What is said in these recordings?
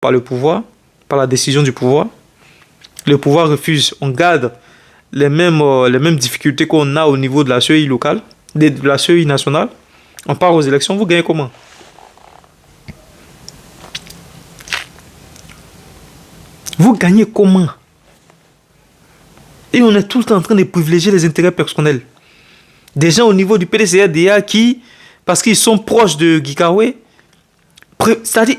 par le pouvoir, par la décision du pouvoir. Le pouvoir refuse, on garde les mêmes difficultés qu'on a au niveau de la CEI locale, de la CEI nationale. On part aux élections, vous gagnez comment? Vous gagnez comment? Et on est tout le temps en train de privilégier les intérêts personnels. Des gens au niveau du PDCRDA qui, parce qu'ils sont proches de Gikawe, c'est-à-dire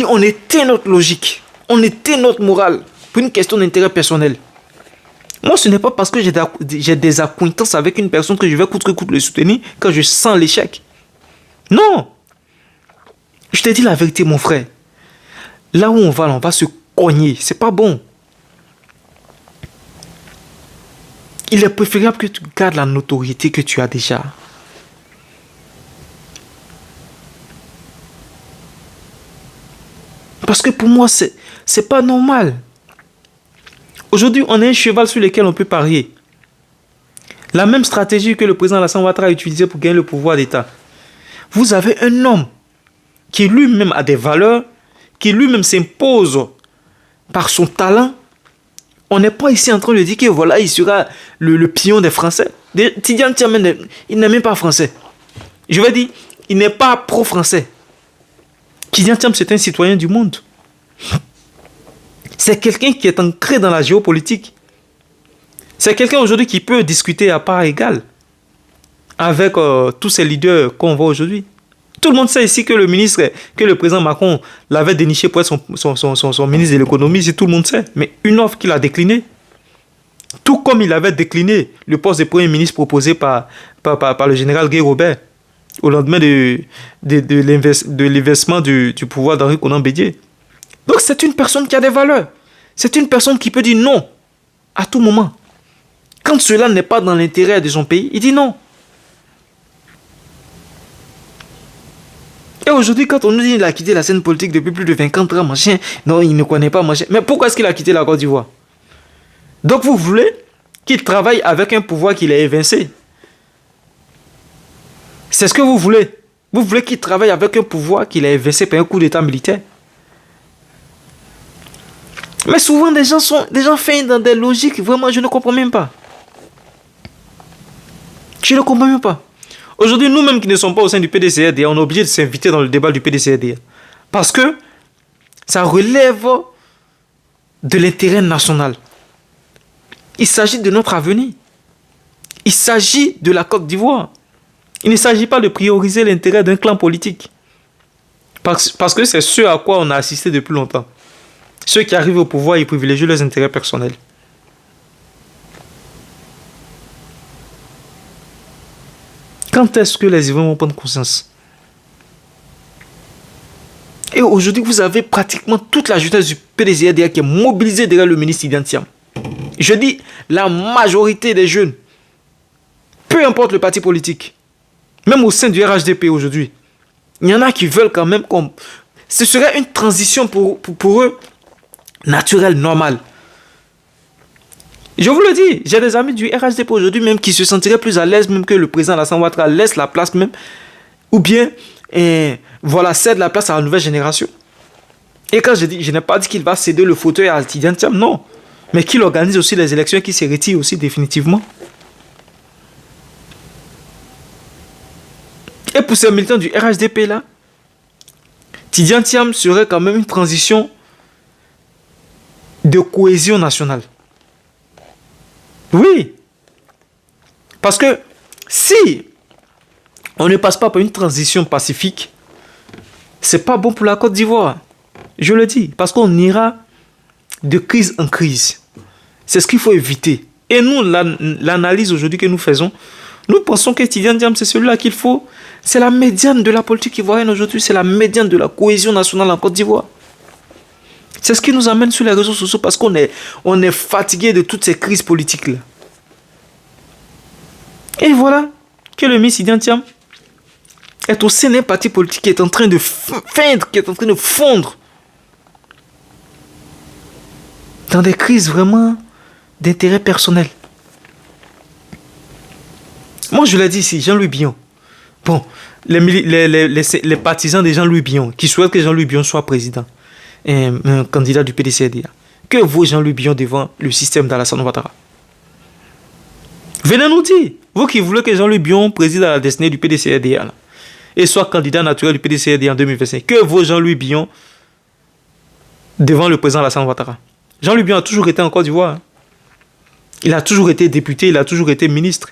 on éteint notre logique, on éteint notre morale pour une question d'intérêt personnel. Moi, ce n'est pas parce que j'ai des acquaintances avec une personne que je vais coûte que coûte le soutenir quand je sens l'échec. Non! Je te dis la vérité, mon frère. Là où on va se cogner. C'est pas bon. Il est préférable que tu gardes la notoriété que tu as déjà. Parce que pour moi, c'est pas normal. Aujourd'hui, on a un cheval sur lequel on peut parier. La même stratégie que le président Alassane Ouattara a utilisée pour gagner le pouvoir d'État. Vous avez un homme qui lui-même a des valeurs, qui lui-même s'impose par son talent. On n'est pas ici en train de dire que voilà, il sera le pion des Français. Tidiane Tiamé, il n'est même pas français. Je veux dire, il n'est pas pro-français. Tidiane Tiamé, c'est un citoyen du monde. C'est quelqu'un qui est ancré dans la géopolitique. C'est quelqu'un aujourd'hui qui peut discuter à part égale avec tous ces leaders qu'on voit aujourd'hui. Tout le monde sait ici que le président Macron l'avait déniché pour être son ministre de l'économie, tout le monde sait. Mais une offre qu'il a déclinée. Tout comme il avait décliné le poste de premier ministre proposé par le général Guy Robert au lendemain de l'investissement du pouvoir d'Henri Konan Bédié. Donc c'est une personne qui a des valeurs. C'est une personne qui peut dire non à tout moment. Quand cela n'est pas dans l'intérêt de son pays, il dit non. Et aujourd'hui, quand on nous dit qu'il a quitté la scène politique depuis plus de 50 ans, machin, non, il ne connaît pas, machin. Mais pourquoi est-ce qu'il a quitté la Côte d'Ivoire? Donc vous voulez qu'il travaille avec un pouvoir qu'il a évincé? C'est ce que vous voulez? Vous voulez qu'il travaille avec un pouvoir qu'il a évincé par un coup d'état militaire? Mais souvent, des gens feignent dans des logiques, vraiment, je ne comprends même pas. Je ne comprends même pas. Aujourd'hui, nous-mêmes qui ne sommes pas au sein du PDCRDA, on est obligé de s'inviter dans le débat du PDCRDA. Parce que ça relève de l'intérêt national. Il s'agit de notre avenir. Il s'agit de la Côte d'Ivoire. Il ne s'agit pas de prioriser l'intérêt d'un clan politique. Parce que c'est ce à quoi on a assisté depuis longtemps. Ceux qui arrivent au pouvoir, ils privilégient leurs intérêts personnels. Quand est-ce que les Ivoiriens vont prendre conscience? Et aujourd'hui, vous avez pratiquement toute la jeunesse du PDCRDA qui est mobilisée derrière le ministre Tidiane Tiam. Je dis la majorité des jeunes, peu importe le parti politique, même au sein du RHDP aujourd'hui, il y en a qui veulent quand même qu'on... Ce serait une transition pour eux naturelle, normale. Je vous le dis, j'ai des amis du RHDP aujourd'hui même qui se sentiraient plus à l'aise même que le président Alassane Ouattara laisse la place même, ou bien cède la place à la nouvelle génération. Et quand je dis, je n'ai pas dit qu'il va céder le fauteuil à Tidiane Tiam, non, mais qu'il organise aussi les élections et qu'il se retire aussi définitivement. Et pour ces militants du RHDP là, Tidiane Tiam serait quand même une transition de cohésion nationale. Oui. Parce que si on ne passe pas par une transition pacifique, c'est pas bon pour la Côte d'Ivoire. Je le dis. Parce qu'on ira de crise en crise. C'est ce qu'il faut éviter. Et nous, l'analyse aujourd'hui que nous faisons, nous pensons que Tidiane Tiam, c'est celui-là qu'il faut. C'est la médiane de la politique ivoirienne aujourd'hui. C'est la médiane de la cohésion nationale en Côte d'Ivoire. C'est ce qui nous amène sur les réseaux sociaux parce qu'on est fatigué de toutes ces crises politiques-là. Et voilà que le ministre Tidiane Tiam est au sein d'un parti politique qui est en train de feindre, qui est en train de fondre dans des crises vraiment d'intérêt personnel. Moi, je l'ai dit ici, Jean-Louis Billon. Bon, les partisans de Jean-Louis Billon, qui souhaitent que Jean-Louis Billon soit président, un candidat du PDCRDA? Que vaut Jean-Louis Billon devant le système d'Alassane Ouattara? Venez nous dire, vous qui voulez que Jean-Louis Billon préside à la destinée du PDCRDA et soit candidat naturel du PDCRDA en 2025, que vaut Jean-Louis Billon devant le président Alassane Ouattara? Jean-Louis Billon a toujours été en Côte d'Ivoire. Il a toujours été député, il a toujours été ministre.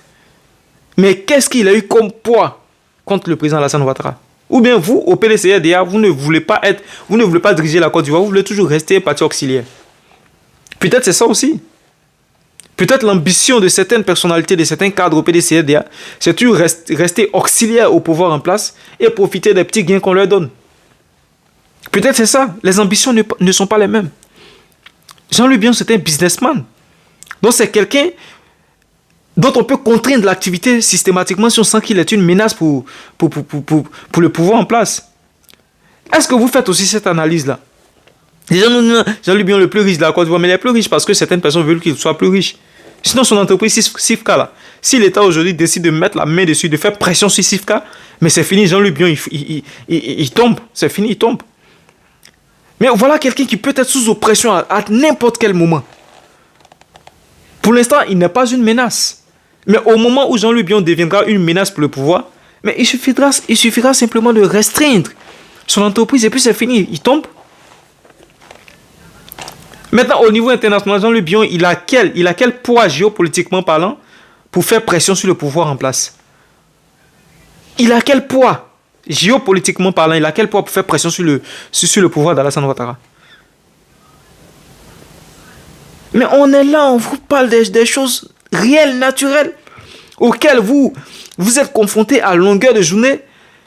Mais qu'est-ce qu'il a eu comme poids contre le président Alassane Ouattara? Ou bien vous, au PDCRDA, vous ne voulez pas diriger la Côte d'Ivoire, vous voulez toujours rester parti auxiliaire. Peut-être c'est ça aussi. Peut-être l'ambition de certaines personnalités, de certains cadres au PDCRDA, c'est toujours rester auxiliaire au pouvoir en place et profiter des petits gains qu'on leur donne. Peut-être c'est ça. Les ambitions ne sont pas les mêmes. Jean-Louis Billon, c'est un businessman. Donc c'est quelqu'un dont on peut contraindre l'activité systématiquement si on sent qu'il est une menace pour le pouvoir en place. Est-ce que vous faites aussi cette analyse-là? Jean-Louis Billon le plus riche de la Côte d'Ivoire, mais il est plus riche parce que certaines personnes veulent qu'il soit plus riche. Sinon, son entreprise Sifka, là, si l'État aujourd'hui décide de mettre la main dessus, de faire pression sur Sifka, mais c'est fini, Jean-Louis Billon, il tombe. C'est fini, il tombe. Mais voilà quelqu'un qui peut être sous oppression à n'importe quel moment. Pour l'instant, il n'est pas une menace. Mais au moment où Jean-Louis Billon deviendra une menace pour le pouvoir, mais il suffira simplement de restreindre son entreprise et puis c'est fini, il tombe. Maintenant, au niveau international, Jean-Louis Billon, il a quel poids géopolitiquement parlant pour faire pression sur le pouvoir en place? Il a quel poids géopolitiquement parlant? Il a quel poids pour faire pression sur le pouvoir d'Alassane Ouattara? Mais on est là, on vous parle des choses réelles, naturelles, auxquelles vous êtes confrontés à longueur de journée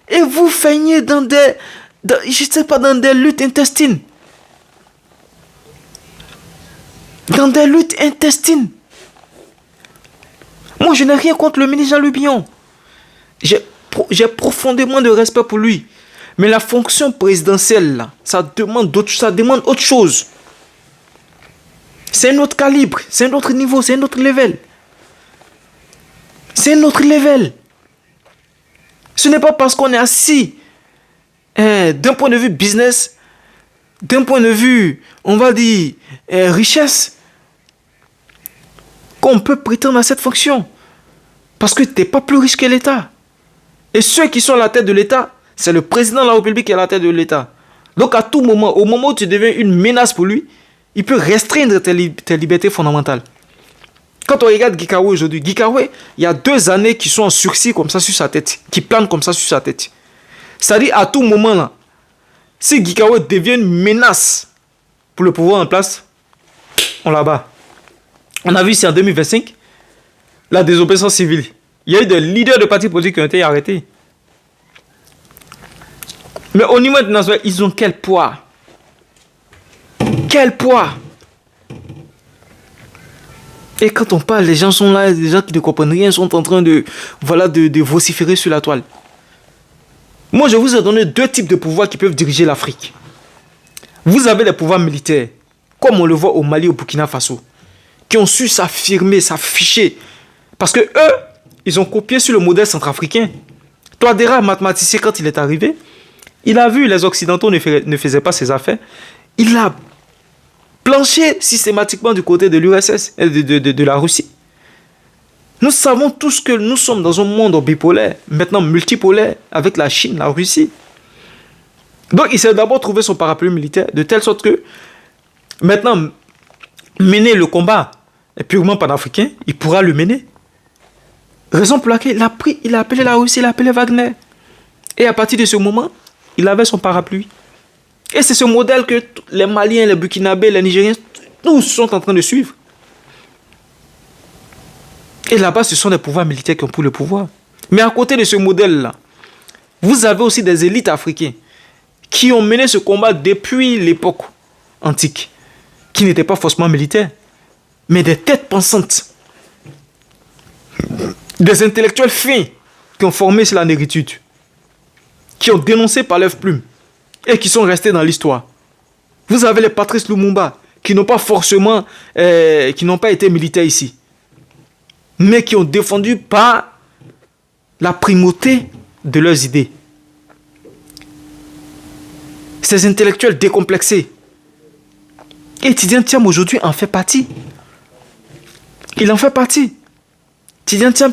et vous feignez dans des luttes intestines. Dans des luttes intestines. Moi, je n'ai rien contre le ministre Jean-Louis Billon. J'ai profondément de respect pour lui. Mais la fonction présidentielle, là, ça demande autre chose. C'est un autre calibre, c'est un autre niveau, c'est un autre level. C'est un autre level. Ce n'est pas parce qu'on est assis d'un point de vue business, d'un point de vue, on va dire, richesse, qu'on peut prétendre à cette fonction. Parce que tu n'es pas plus riche que l'État. Et ceux qui sont à la tête de l'État, c'est le président de la République qui est à la tête de l'État. Donc à tout moment, au moment où tu deviens une menace pour lui, il peut restreindre tes libertés fondamentales. Quand on regarde Gikawe aujourd'hui, Gikawe, il y a 2 années qui sont en sursis comme ça sur sa tête, qui planent comme ça sur sa tête. C'est-à-dire à tout moment là, si Gikawe devient une menace pour le pouvoir en place, on l'abat. On a vu ici en 2025, la désobéissance civile. Il y a eu des leaders de partis politiques qui ont été arrêtés. Mais au niveau international, ils ont quel poids? Quel poids? Et quand on parle, les gens sont là, les gens qui ne comprennent rien sont en train de vociférer sur la toile. Moi, je vous ai donné 2 types de pouvoirs qui peuvent diriger l'Afrique. Vous avez les pouvoirs militaires, comme on le voit au Mali, au Burkina Faso, qui ont su s'affirmer, s'afficher. Parce que eux, ils ont copié sur le modèle centrafricain. Touadéra, mathématicien, quand il est arrivé, il a vu les Occidentaux ne faisaient pas ses affaires. Il a planché systématiquement du côté de l'URSS et de la Russie. Nous savons tous que nous sommes dans un monde bipolaire, maintenant multipolaire, avec la Chine, la Russie. Donc il s'est d'abord trouvé son parapluie militaire, de telle sorte que maintenant, mener le combat est purement panafricain, il pourra le mener. Raison pour laquelle il a appelé la Russie, il a appelé Wagner. Et à partir de ce moment, il avait son parapluie. Et c'est ce modèle que les Maliens, les Burkinabés, les Nigériens, tous sont en train de suivre. Et là-bas, ce sont des pouvoirs militaires qui ont pris le pouvoir. Mais à côté de ce modèle-là, vous avez aussi des élites africaines qui ont mené ce combat depuis l'époque antique, qui n'étaient pas forcément militaires, mais des têtes pensantes, des intellectuels fins qui ont formé sur la négritude, qui ont dénoncé par leurs plumes et qui sont restés dans l'histoire. Vous avez les Patrice Lumumba qui n'ont pas forcément, qui n'ont pas été militaires ici, mais qui ont défendu par la primauté de leurs idées. Ces intellectuels décomplexés Et Tidiane Thiam aujourd'hui en fait partie. Il en fait partie. Tidiane Thiam